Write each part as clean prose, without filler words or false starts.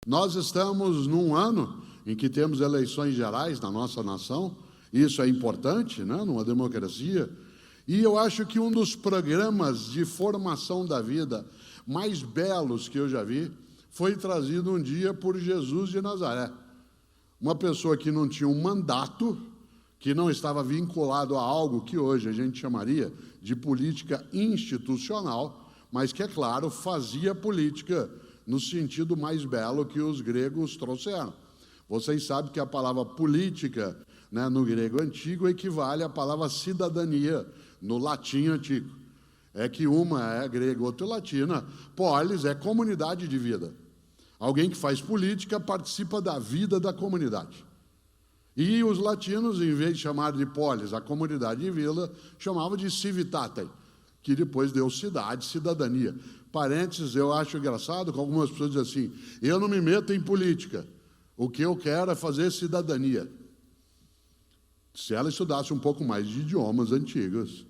Nós estamos num ano em que temos eleições gerais na nossa nação. Isso é importante, né, numa democracia. E eu acho que um dos programas de formação da vida mais belos que eu já vi foi trazido um dia por Jesus de Nazaré. Uma pessoa que não tinha um mandato, que não estava vinculado a algo que hoje a gente chamaria de política institucional, mas que, é claro, fazia política no sentido mais belo que os gregos trouxeram. Vocês sabem que a palavra política, né, no grego antigo, equivale à palavra cidadania, no latim antigo. É que uma é grega, outra é latina. Polis é comunidade de vida. Alguém que faz política participa da vida da comunidade. E os latinos, em vez de chamar de polis a comunidade de vila, chamavam de civitatem, que depois deu cidade, cidadania. Parênteses, eu acho engraçado que algumas pessoas dizem assim: eu não me meto em política, o que eu quero é fazer cidadania. Se ela estudasse um pouco mais de idiomas antigos,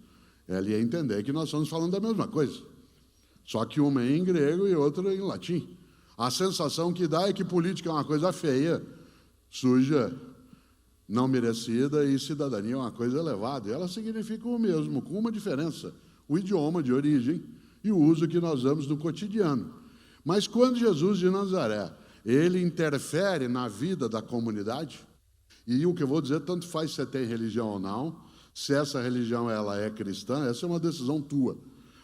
ela ia entender que nós estamos falando da mesma coisa, só que uma é em grego e outra em latim. A sensação que dá é que política é uma coisa feia, suja, não merecida, e cidadania é uma coisa elevada. E ela significa o mesmo, com uma diferença: o idioma de origem e o uso que nós damos no cotidiano. Mas quando Jesus de Nazaré, ele interfere na vida da comunidade, e o que eu vou dizer, tanto faz se você tem religião ou não, se essa religião ela é cristã, essa é uma decisão tua.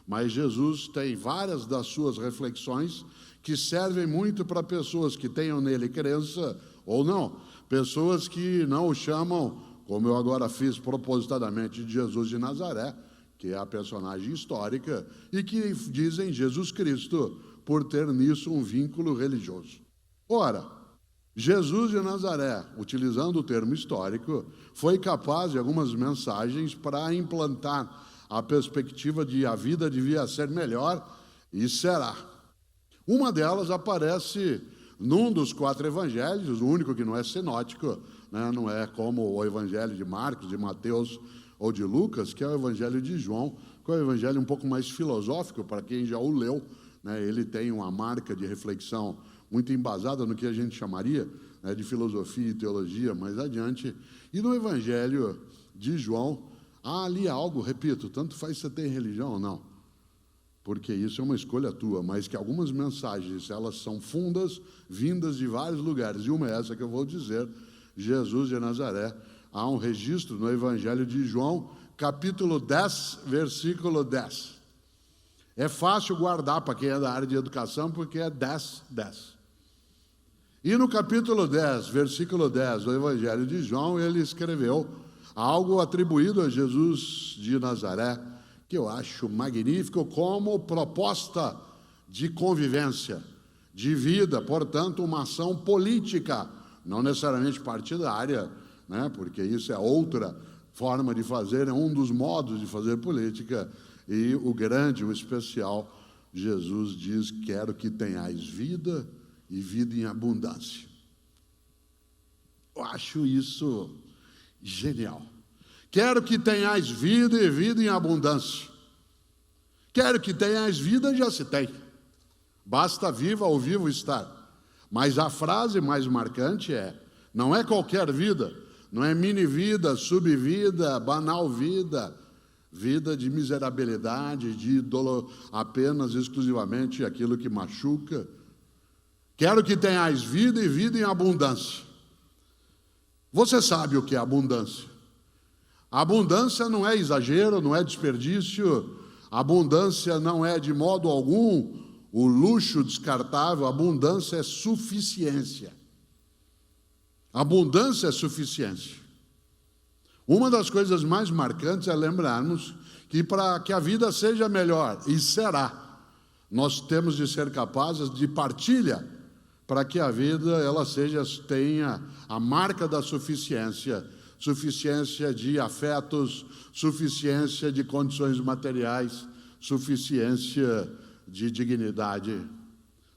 Mas Jesus tem várias das suas reflexões que servem muito para pessoas que tenham nele crença ou não, pessoas que não o chamam, como eu agora fiz propositadamente, de Jesus de Nazaré, que é a personagem histórica, e que dizem Jesus Cristo, por ter nisso um vínculo religioso. Ora, Jesus de Nazaré, utilizando o termo histórico, foi capaz de algumas mensagens para implantar a perspectiva de a vida devia ser melhor, e será. Uma delas aparece num dos 4 evangelhos, o único que não é sinótico, né, não é como o evangelho de Marcos, de Mateus ou de Lucas, que é o evangelho de João, que é um evangelho um pouco mais filosófico, para quem já o leu, né, ele tem uma marca de reflexão muito embasada no que a gente chamaria, né, de filosofia e teologia mais adiante. E no evangelho de João, há ali algo, repito, tanto faz se você tem religião ou não, porque isso é uma escolha tua, mas que algumas mensagens, elas são fundas, vindas de vários lugares, e uma é essa que eu vou dizer: Jesus de Nazaré. Há um registro no Evangelho de João, capítulo 10, versículo 10. É fácil guardar para quem é da área de educação, porque é 10, 10. E no capítulo 10, versículo 10 do Evangelho de João, ele escreveu algo atribuído a Jesus de Nazaré, que eu acho magnífico como proposta de convivência, de vida, portanto, uma ação política, não necessariamente partidária, né, porque isso é outra forma de fazer, é um dos modos de fazer política. E o grande, o especial, Jesus diz: quero que tenhais vida e vida em abundância. Eu acho isso genial. Quero que tenhais vida e vida em abundância. Quero que tenhais vida, já se tem. Basta viva ou vivo estar. Mas a frase mais marcante é: não é qualquer vida, não é mini vida, subvida, banal vida, vida de miserabilidade, de dolo, apenas, exclusivamente aquilo que machuca. Quero que tenhais vida e vida em abundância. Você sabe o que é abundância? Abundância não é exagero, não é desperdício. Abundância não é de modo algum o luxo descartável. Abundância é suficiência. Abundância é suficiência. Uma das coisas mais marcantes é lembrarmos que para que a vida seja melhor, e será, nós temos de ser capazes de partilha para que a vida ela tenha a marca da suficiência, suficiência de afetos, suficiência de condições materiais, suficiência de dignidade,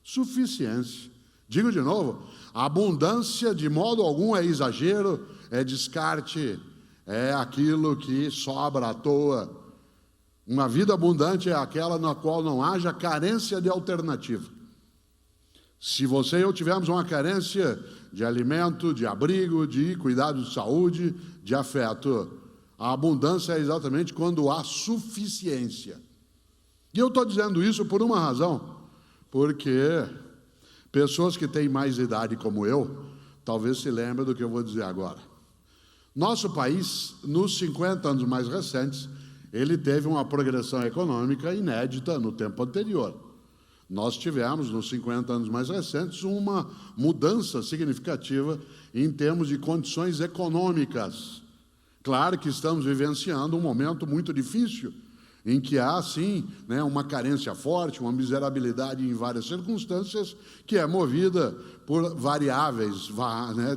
suficiência. Digo de novo, a abundância de modo algum é exagero, é descarte, é aquilo que sobra à toa. Uma vida abundante é aquela na qual não haja carência de alternativa. Se você e eu tivermos uma carência de alimento, de abrigo, de cuidado de saúde, de afeto, a abundância é exatamente quando há suficiência. E eu estou dizendo isso por uma razão, porque pessoas que têm mais idade como eu, talvez se lembrem do que eu vou dizer agora. Nosso país, nos 50 anos mais recentes, ele teve uma progressão econômica inédita no tempo anterior. Nós tivemos, nos 50 anos mais recentes, uma mudança significativa em termos de condições econômicas. Claro que estamos vivenciando um momento muito difícil, em que há, sim, uma carência forte, uma miserabilidade em várias circunstâncias, que é movida por variáveis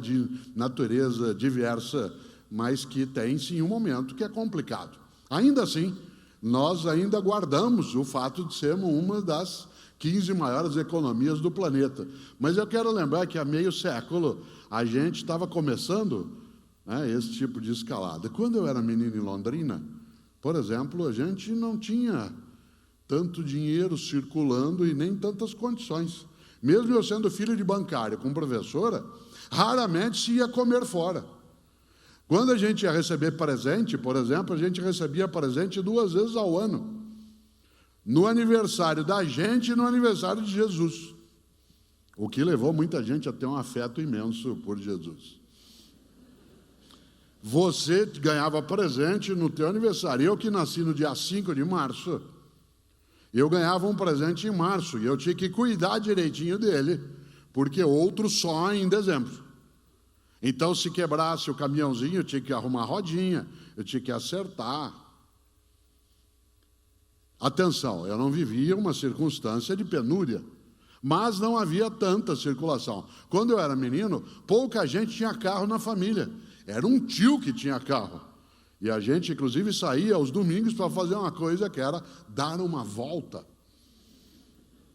de natureza diversa, mas que tem, sim, um momento que é complicado. Ainda assim, nós ainda guardamos o fato de sermos uma das 15 maiores economias do planeta. Mas eu quero lembrar que há meio século a gente estava começando esse tipo de escalada. Quando eu era menino em Londrina, por exemplo, a gente não tinha tanto dinheiro circulando e nem tantas condições. Mesmo eu sendo filho de bancário com professora, raramente se ia comer fora. Quando a gente ia receber presente, por exemplo, a gente recebia presente 2 vezes ao ano. No aniversário da gente e no aniversário de Jesus. O que levou muita gente a ter um afeto imenso por Jesus. Você ganhava presente no teu aniversário. Eu que nasci no dia 5 de março, eu ganhava um presente em março e eu tinha que cuidar direitinho dele, porque outro só em dezembro. Então, se quebrasse o caminhãozinho, eu tinha que arrumar a rodinha, eu tinha que acertar. Atenção, eu não vivia uma circunstância de penúria, mas não havia tanta circulação. Quando eu era menino, pouca gente tinha carro na família. Era um tio que tinha carro. E a gente, inclusive, saía aos domingos para fazer uma coisa que era dar uma volta.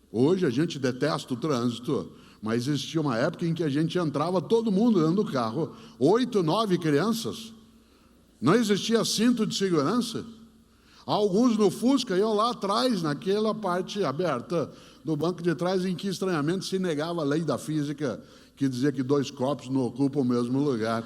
Hoje a gente detesta o trânsito, mas existia uma época em que a gente entrava todo mundo dentro do carro, 8, 9 crianças. Não existia cinto de segurança. Alguns no Fusca iam lá atrás, naquela parte aberta do banco de trás, em que estranhamente se negava a lei da física, que dizia que 2 corpos não ocupam o mesmo lugar.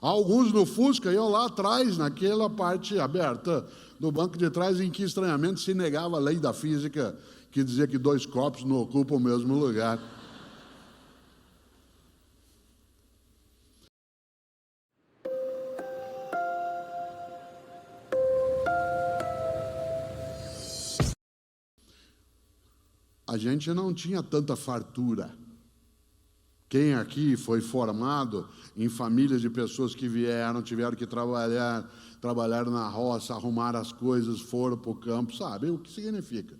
Alguns no Fusca iam lá atrás, naquela parte aberta do banco de trás, em que estranhamente se negava a lei da física, que dizia que 2 corpos não ocupam o mesmo lugar. A gente não tinha tanta fartura. Quem aqui foi formado em famílias de pessoas que tiveram que trabalhar na roça, arrumar as coisas, foram para o campo, sabe o que significa.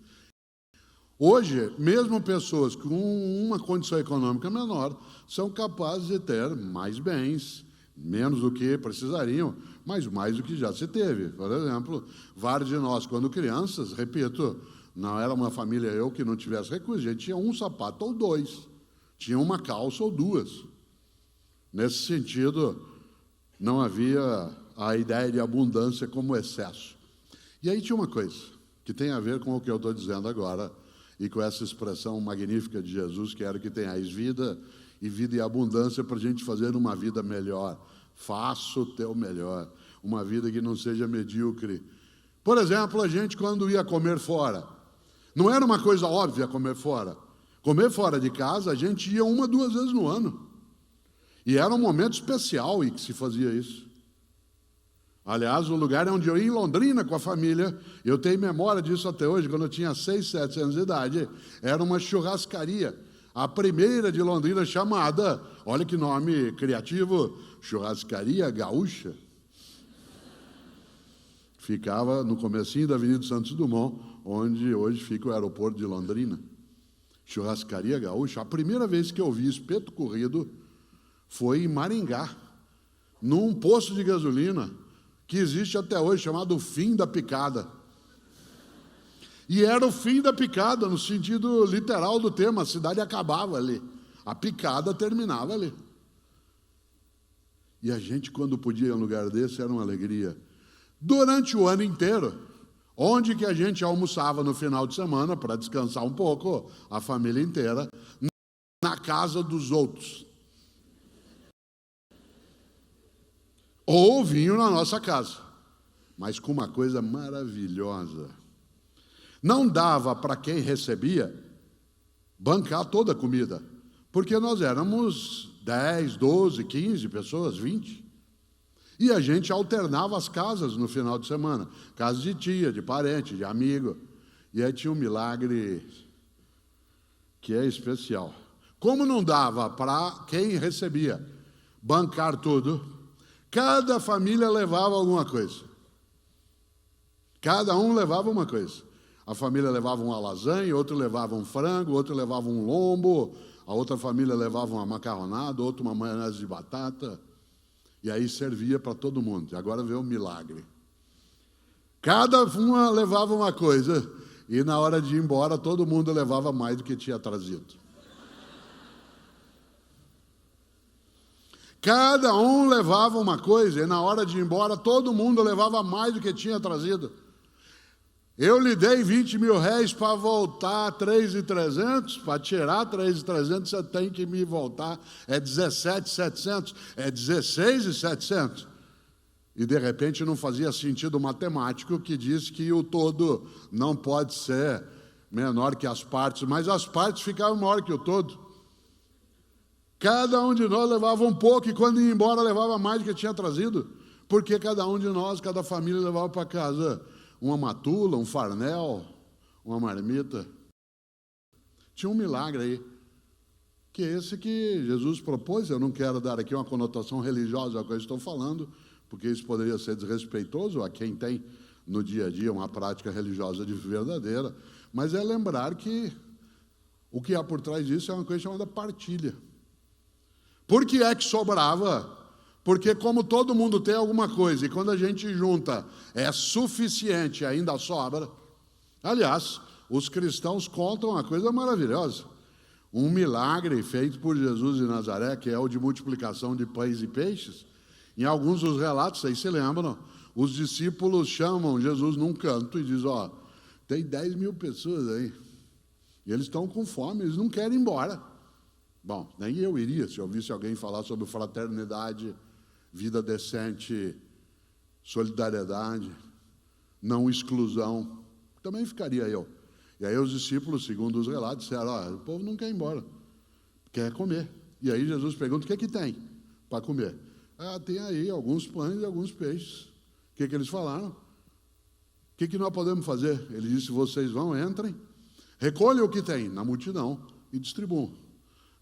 Hoje, mesmo pessoas com uma condição econômica menor são capazes de ter mais bens, menos do que precisariam, mas mais do que já se teve. Por exemplo, vários de nós, quando crianças, repito, não era uma família que não tivesse recursos, a gente tinha um sapato ou 2, tinha uma calça ou 2. Nesse sentido, não havia a ideia de abundância como excesso. E aí tinha uma coisa que tem a ver com o que eu estou dizendo agora, e com essa expressão magnífica de Jesus, quero que tenhais vida e abundância para a gente fazer uma vida melhor. Faça o teu melhor, uma vida que não seja medíocre. Por exemplo, a gente quando ia comer fora, não era uma coisa óbvia comer fora. Comer fora de casa, a gente ia 1, 2 vezes no ano. E era um momento especial em que se fazia isso. Aliás, o lugar onde eu ia em Londrina com a família, eu tenho memória disso até hoje, quando eu tinha 6, 7 anos de idade, era uma churrascaria. A primeira de Londrina chamada, olha que nome criativo, Churrascaria Gaúcha. Ficava no comecinho da Avenida Santos Dumont, onde hoje fica o aeroporto de Londrina. Churrascaria Gaúcha. A primeira vez que eu vi espeto corrido foi em Maringá, num posto de gasolina que existe até hoje, chamado Fim da Picada. E era o fim da picada, no sentido literal do termo, a cidade acabava ali, a picada terminava ali. E a gente, quando podia ir a um lugar desse, era uma alegria. Durante o ano inteiro, Onde que a gente almoçava no final de semana para descansar um pouco, a família inteira, na casa dos outros. Ou vinham na nossa casa, mas com uma coisa maravilhosa. Não dava para quem recebia bancar toda a comida, porque nós éramos 10, 12, 15 pessoas, 20. E a gente alternava as casas no final de semana. Casa de tia, de parente, de amigo. E aí tinha um milagre que é especial. Como não dava para quem recebia bancar tudo, cada família levava alguma coisa. Cada um levava uma coisa. A família levava uma lasanha, outro levava um frango, outro levava um lombo, a outra família levava uma macarronada, outra uma maionese de batata. E aí servia para todo mundo. Agora veio o milagre. Cada uma levava uma coisa, e na hora de ir embora, todo mundo levava mais do que tinha trazido. Cada um levava uma coisa, e na hora de ir embora, todo mundo levava mais do que tinha trazido. Eu lhe dei 20 mil réis para voltar 3.300, para tirar 3.300, você tem que me voltar, é 17.700, é 16.700. E de repente não fazia sentido matemático que diz que o todo não pode ser menor que as partes, mas as partes ficavam maior que o todo. Cada um de nós levava um pouco e quando ia embora levava mais do que tinha trazido, porque cada um de nós, cada família levava para casa uma matula, um farnel, uma marmita. Tinha um milagre aí, que é esse que Jesus propôs. Eu não quero dar aqui uma conotação religiosa ao que eu estou falando, porque isso poderia ser desrespeitoso a quem tem no dia a dia uma prática religiosa de verdadeira, mas é lembrar que o que há por trás disso é uma coisa chamada partilha. Por que é que sobrava? Porque como todo mundo tem alguma coisa, e quando a gente junta é suficiente, ainda sobra. Aliás, os cristãos contam uma coisa maravilhosa. Um milagre feito por Jesus de Nazaré, que é o de multiplicação de pães e peixes. Em alguns dos relatos, vocês se lembram, os discípulos chamam Jesus num canto e dizem, tem 10 mil pessoas aí. E eles estão com fome, eles não querem ir embora. Bom, nem eu iria se eu ouvisse alguém falar sobre fraternidade, vida decente, solidariedade, não exclusão. Também ficaria eu. E aí os discípulos, segundo os relatos, disseram, o povo não quer ir embora, quer comer. E aí Jesus pergunta, o que tem para comer? Tem aí alguns pães e alguns peixes. O que eles falaram? O que nós podemos fazer? Ele disse, vocês vão, entrem, recolham o que tem na multidão e distribuam.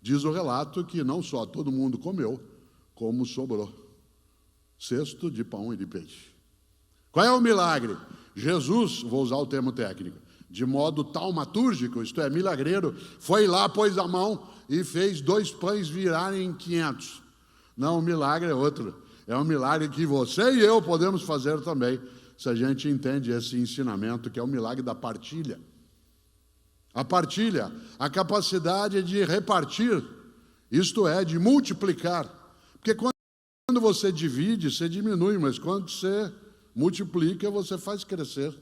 Diz o relato que não só todo mundo comeu, como sobrou. Cesto de pão e de peixe. Qual é o milagre? Jesus, vou usar o termo técnico, de modo taumatúrgico, isto é, milagreiro, foi lá, pôs a mão e fez 2 pães virarem 500. Não, o milagre é outro. É um milagre que você e eu podemos fazer também, se a gente entende esse ensinamento, que é o milagre da partilha. A partilha, a capacidade de repartir, isto é, de multiplicar. Porque quando você divide, você diminui, mas quando você multiplica, você faz crescer.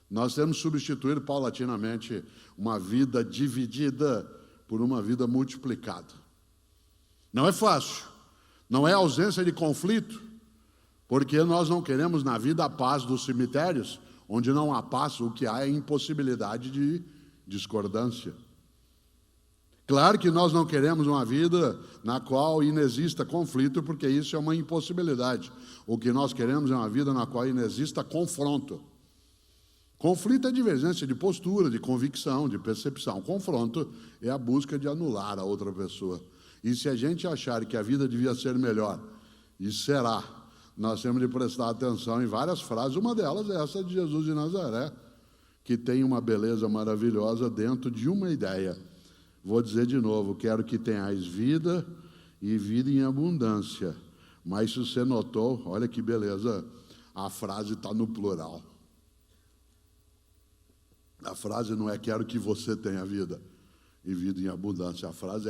Nós temos que substituir paulatinamente uma vida dividida por uma vida multiplicada. Não é fácil, não é ausência de conflito, porque nós não queremos na vida a paz dos cemitérios, onde não há paz, o que há é impossibilidade de discordância. Claro que nós não queremos uma vida na qual inexista conflito, porque isso é uma impossibilidade. O que nós queremos é uma vida na qual inexista confronto. Conflito é divergência de postura, de convicção, de percepção. Confronto é a busca de anular a outra pessoa. E se a gente achar que a vida devia ser melhor, e será, nós temos de prestar atenção em várias frases. Uma delas é essa de Jesus de Nazaré, que tem uma beleza maravilhosa dentro de uma ideia. Vou dizer de novo, quero que tenhais vida e vida em abundância. Mas se você notou, olha que beleza, a frase está no plural. A frase não é quero que você tenha vida e vida em abundância. A frase